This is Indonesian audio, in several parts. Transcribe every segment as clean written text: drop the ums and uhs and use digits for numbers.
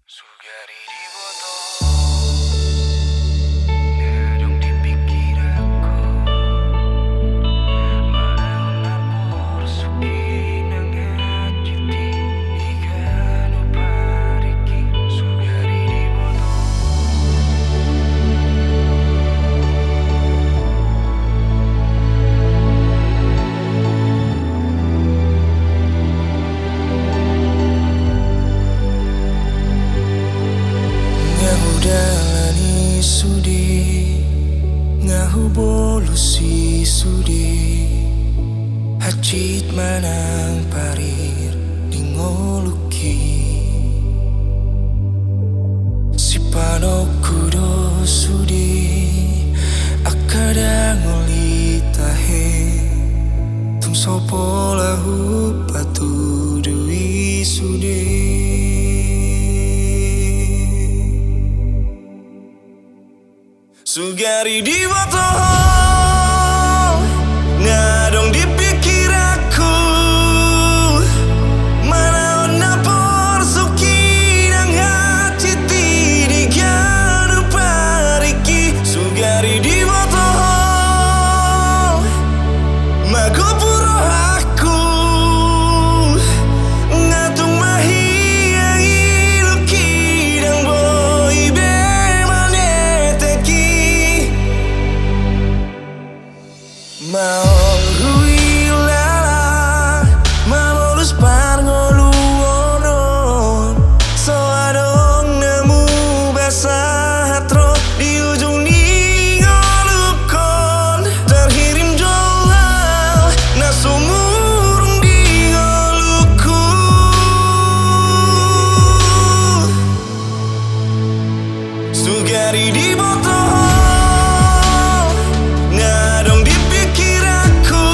Sugari di botol, ngadong di pikir aku. Mana porsuki nang hajiti, ikan upariki. Sugari di botol. Ngahudalani sudi, ngahubolusi sudi, hacit manang parir dingoluki. Si panok kudo sudi, akada ngoli tahe, tung sopo lahu patu dui sudi. Sugari di botol, ngadong di pikir aku. Mana ona porsuki nang haciti diganu pariki. Sugari di botol, mago puro aku. Ngatung mahi yang iluki dang boy be maneteki. Maong hui lala, malolus parngolu onon. So adong nemu basah hatro di ujung ningolukon. Terhirim doa, nasumurung di ngoluku. Sugari di botol, ngadong di pikir aku.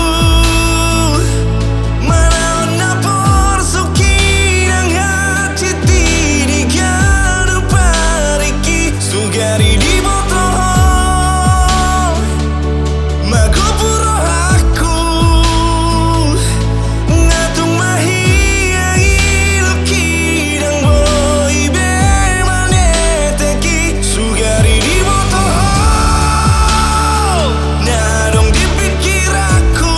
Mana ona porsuki nang haciti diganu pariki. Sugari di botol, mago puro aku. Ngatung mahi yang iluki dang boy be maneteki. Sugari di botol, ngadong di pikir aku.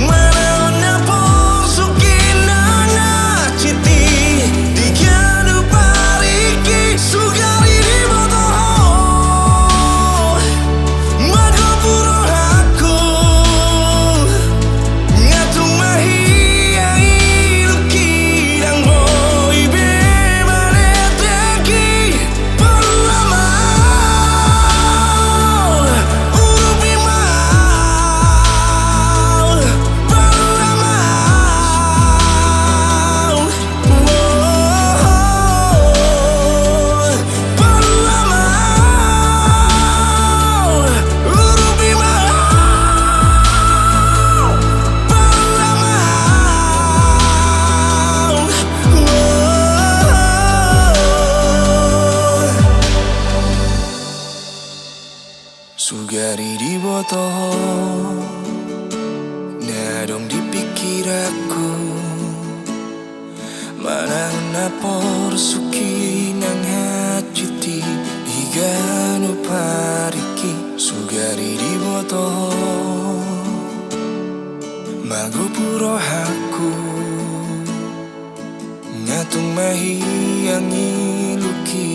Mana ona porsuki nang haciti diganu pariki. Sugari di botol, mago puro aku. Ngatung mahi yang iluki dang boy be maneteki. Palamal, urupi mal, palamal, palamal, urupi mal, palamal. Sugari di botol, ngadong di pikir aku. Mana ona porsuki nang haciti iganu pariki. Sugari di botol, mago puro aku. Ngatung mahi yang iluki